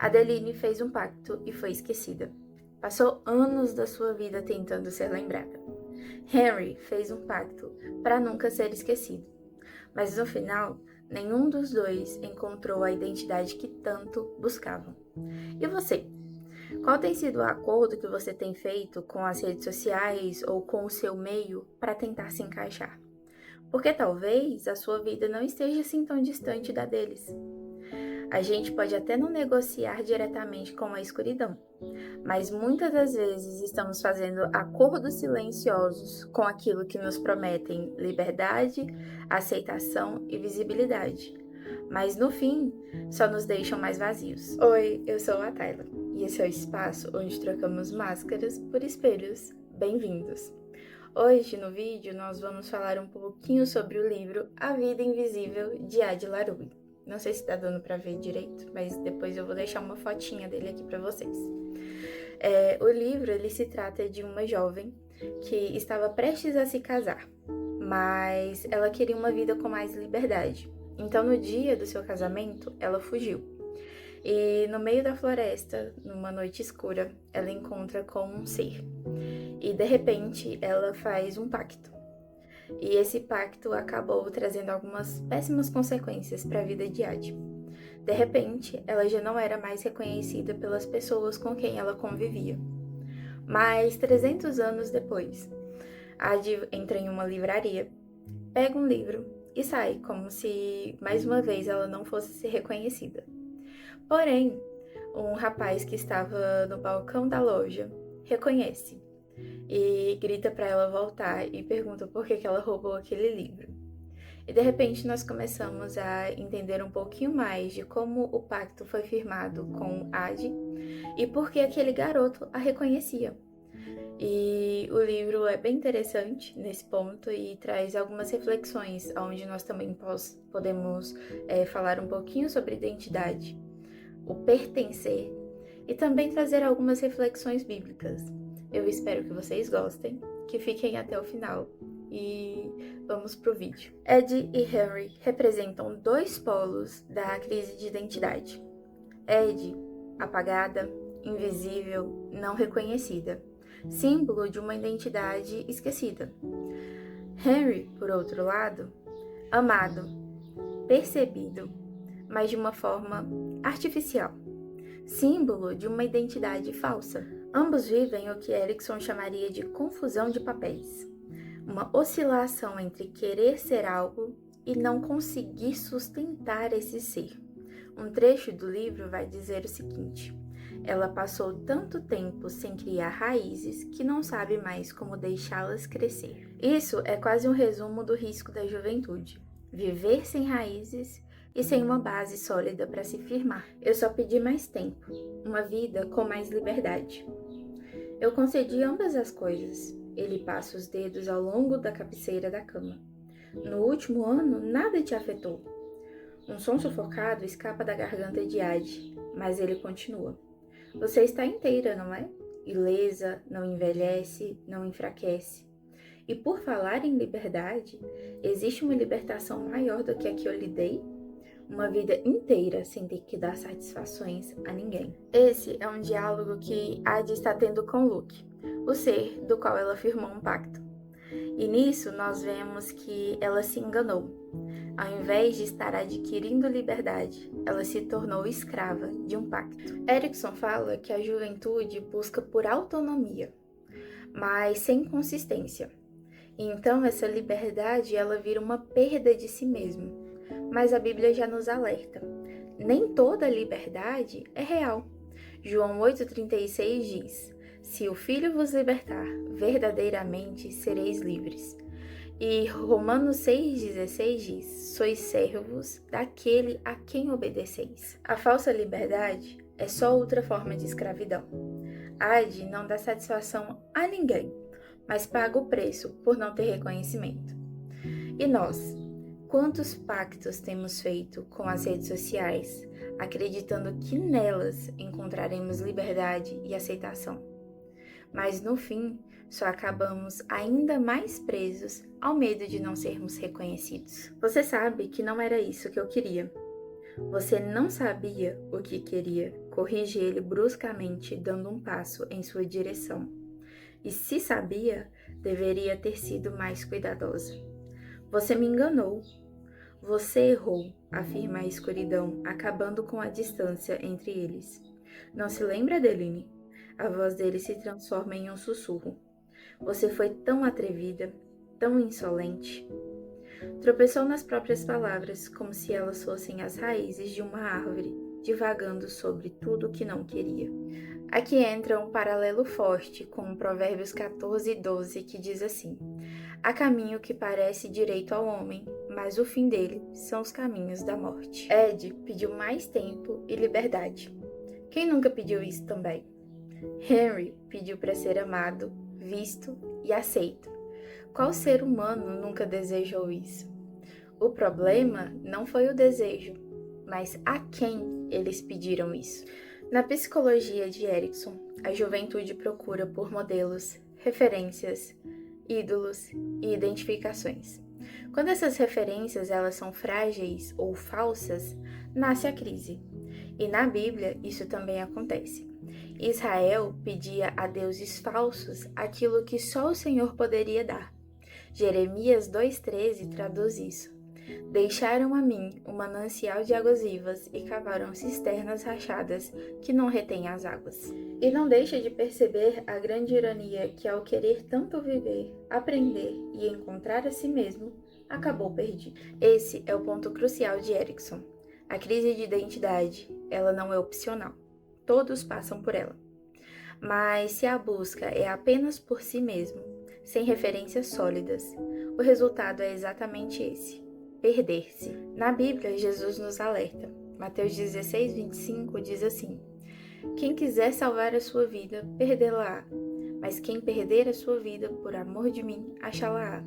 Adeline fez um pacto e foi esquecida. Passou anos da sua vida tentando ser lembrada. Henry fez um pacto para nunca ser esquecido. Mas no final, nenhum dos dois encontrou a identidade que tanto buscavam. E você? Qual tem sido o acordo que você tem feito com as redes sociais ou com o seu meio para tentar se encaixar? Porque talvez a sua vida não esteja assim tão distante da deles. A gente pode até não negociar diretamente com a escuridão, mas muitas das vezes estamos fazendo acordos silenciosos com aquilo que nos prometem liberdade, aceitação e visibilidade, mas no fim só nos deixam mais vazios. Oi, eu sou a Tayla e esse é o espaço onde trocamos máscaras por espelhos. Bem-vindos! Hoje no vídeo nós vamos falar um pouquinho sobre o livro A Vida Invisível de Adi LaRue. Não sei se tá dando pra ver direito, mas depois eu vou deixar uma fotinha dele aqui pra vocês. O livro, ele se trata de uma jovem que estava prestes a se casar, mas ela queria uma vida com mais liberdade. Então, no dia do seu casamento, ela fugiu. E no meio da floresta, numa noite escura, ela encontra com um ser. E de repente, ela faz um pacto. E esse pacto acabou trazendo algumas péssimas consequências para a vida de Adi. De repente, ela já não era mais reconhecida pelas pessoas com quem ela convivia. Mas 300 anos depois, Adi entra em uma livraria, pega um livro e sai, como se mais uma vez ela não fosse ser reconhecida. Porém, um rapaz que estava no balcão da loja reconhece e grita para ela voltar e pergunta por que ela roubou aquele livro. E de repente nós começamos a entender um pouquinho mais de como o pacto foi firmado com Adi e por que aquele garoto a reconhecia. E o livro é bem interessante nesse ponto e traz algumas reflexões onde nós também podemos falar um pouquinho sobre identidade, o pertencer e também trazer algumas reflexões bíblicas. Eu espero que vocês gostem, que fiquem até o final e vamos pro vídeo. Ed e Henry representam dois polos da crise de identidade. Ed, apagada, invisível, não reconhecida, símbolo de uma identidade esquecida. Henry, por outro lado, amado, percebido, mas de uma forma artificial, símbolo de uma identidade falsa. Ambos vivem o que Erikson chamaria de confusão de papéis, uma oscilação entre querer ser algo e não conseguir sustentar esse ser. Um trecho do livro vai dizer o seguinte: ela passou tanto tempo sem criar raízes que não sabe mais como deixá-las crescer. Isso é quase um resumo do risco da juventude: viver sem raízes e sem uma base sólida para se firmar. Eu só pedi mais tempo, uma vida com mais liberdade. Eu concedi ambas as coisas. Ele passa os dedos ao longo da cabeceira da cama. No último ano, nada te afetou. Um som sufocado escapa da garganta de Adi, mas ele continua. Você está inteira, não é? Ilesa, não envelhece, não enfraquece. E por falar em liberdade, existe uma libertação maior do que a que eu lhe dei? Uma vida inteira sem ter que dar satisfações a ninguém. Esse é um diálogo que Adi está tendo com Luke, o ser do qual ela firmou um pacto. E nisso nós vemos que ela se enganou. Ao invés de estar adquirindo liberdade, ela se tornou escrava de um pacto. Erikson fala que a juventude busca por autonomia, mas sem consistência. E então essa liberdade ela vira uma perda de si mesmo. Mas a Bíblia já nos alerta: nem toda liberdade é real. João 8,36 diz: se o Filho vos libertar, verdadeiramente sereis livres. E Romanos 6,16 diz: sois servos daquele a quem obedeceis. A falsa liberdade é só outra forma de escravidão. Adi não dá satisfação a ninguém, mas paga o preço por não ter reconhecimento. E nós? Quantos pactos temos feito com as redes sociais, acreditando que nelas encontraremos liberdade e aceitação? Mas no fim, só acabamos ainda mais presos ao medo de não sermos reconhecidos. Você sabe que não era isso que eu queria. Você não sabia o que queria corrige ele bruscamente, dando um passo em sua direção. E se sabia, deveria ter sido mais cuidadosa. Você me enganou. Você errou, afirma a escuridão, acabando com a distância entre eles. Não se lembra, Deline? A voz dele se transforma em um sussurro. Você foi tão atrevida, tão insolente. Tropeçou nas próprias palavras, como se elas fossem as raízes de uma árvore, divagando sobre tudo o que não queria. Aqui entra um paralelo forte com Provérbios 14:12, que diz assim: há caminho que parece direito ao homem, mas o fim dele são os caminhos da morte. Ed pediu mais tempo e liberdade. Quem nunca pediu isso também? Henry pediu para ser amado, visto e aceito. Qual ser humano nunca desejou isso? O problema não foi o desejo, mas a quem eles pediram isso. Na psicologia de Erikson, a juventude procura por modelos, referências, ídolos e identificações. Quando essas referências elas são frágeis ou falsas, nasce a crise. E na Bíblia isso também acontece. Israel pedia a deuses falsos aquilo que só o Senhor poderia dar. Jeremias 2,13 traduz isso. Deixaram a mim um manancial de águas vivas e cavaram cisternas rachadas que não retêm as águas. E não deixa de perceber a grande ironia que, ao querer tanto viver, aprender e encontrar a si mesmo, acabou perdido. Esse é o ponto crucial de Erikson. A crise de identidade, ela não é opcional. Todos passam por ela. Mas se a busca é apenas por si mesmo, sem referências sólidas, o resultado é exatamente esse: perder-se. Na Bíblia, Jesus nos alerta. Mateus 16:25 diz assim: quem quiser salvar a sua vida, perdê-la-á. Mas quem perder a sua vida por amor de mim, achá-la-á.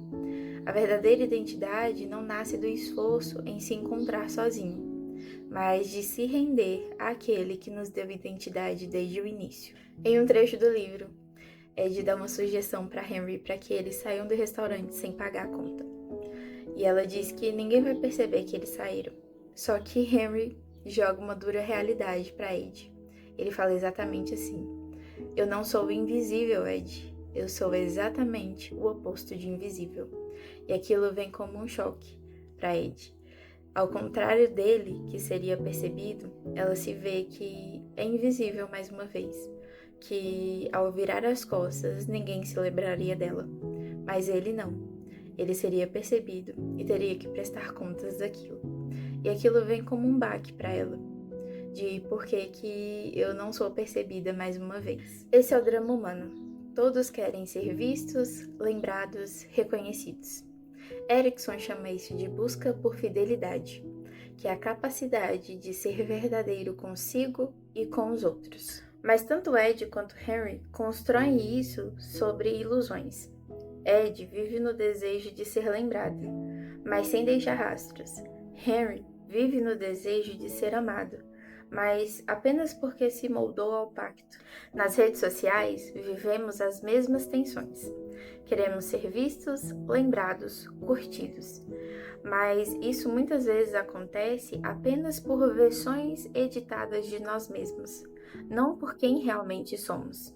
A verdadeira identidade não nasce do esforço em se encontrar sozinho, mas de se render àquele que nos deu identidade desde o início. Em um trecho do livro, Ed dá uma sugestão para Henry para que eles saiam do restaurante sem pagar a conta. E ela diz que ninguém vai perceber que eles saíram. Só que Henry joga uma dura realidade para Ed. Ele fala exatamente assim: eu não sou invisível, Ed. Eu sou exatamente o oposto de invisível. E aquilo vem como um choque para Ed. Ao contrário dele, que seria percebido, ela se vê que é invisível mais uma vez. Que ao virar as costas, ninguém se lembraria dela. Mas ele não. Ele seria percebido e teria que prestar contas daquilo. E aquilo vem como um baque para ela, de por que eu não sou percebida mais uma vez. Esse é o drama humano. Todos querem ser vistos, lembrados, reconhecidos. Erikson chama isso de busca por fidelidade, que é a capacidade de ser verdadeiro consigo e com os outros. Mas tanto Ed quanto Henry constroem isso sobre ilusões. Ed vive no desejo de ser lembrada, mas sem deixar rastros. Henry vive no desejo de ser amado, mas apenas porque se moldou ao pacto. Nas redes sociais, vivemos as mesmas tensões. Queremos ser vistos, lembrados, curtidos. Mas isso muitas vezes acontece apenas por versões editadas de nós mesmos, não por quem realmente somos.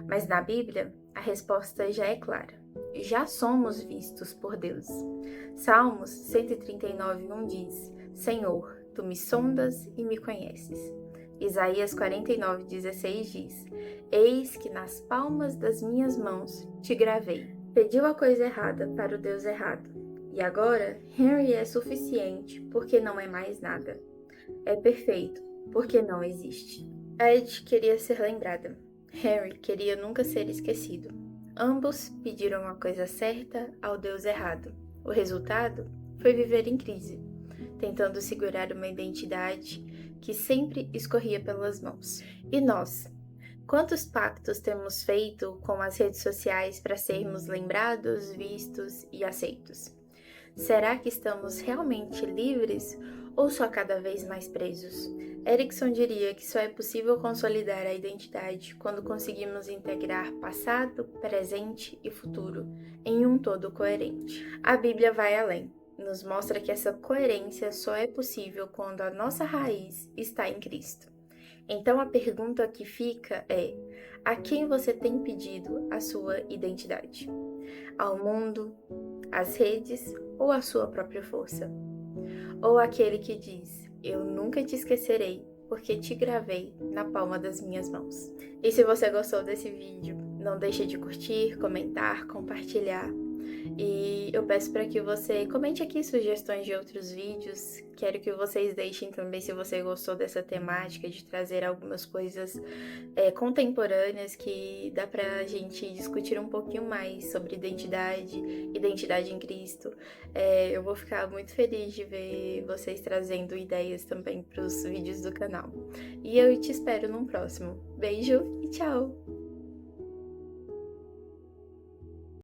Mas na Bíblia, a resposta já é clara. Já somos vistos por Deus. Salmos 139:1 diz: Senhor, tu me sondas e me conheces. Isaías 49:16 diz: eis que nas palmas das minhas mãos te gravei. Pediu a coisa errada para o Deus errado. E agora, Henry é suficiente porque não é mais nada. É perfeito porque não existe. Ed queria ser lembrada. Henry queria nunca ser esquecido. Ambos pediram a coisa certa ao Deus errado. O resultado foi viver em crise, tentando segurar uma identidade que sempre escorria pelas mãos. E nós? Quantos pactos temos feito com as redes sociais para sermos lembrados, vistos e aceitos? Será que estamos realmente livres ou só cada vez mais presos? Erikson diria que só é possível consolidar a identidade quando conseguimos integrar passado, presente e futuro em um todo coerente. A Bíblia vai além. Nos mostra que essa coerência só é possível quando a nossa raiz está em Cristo. Então a pergunta que fica é: a quem você tem pedido a sua identidade? Ao mundo, às redes ou à sua própria força? Ou aquele que diz: eu nunca te esquecerei, porque te gravei na palma das minhas mãos. E se você gostou desse vídeo, não deixe de curtir, comentar, compartilhar. E eu peço para que você comente aqui sugestões de outros vídeos. Quero que vocês deixem também se você gostou dessa temática de trazer algumas coisas contemporâneas que dá pra gente discutir um pouquinho mais sobre identidade em Cristo. Eu vou ficar muito feliz de ver vocês trazendo ideias também para os vídeos do canal. E eu te espero num próximo. Beijo e tchau!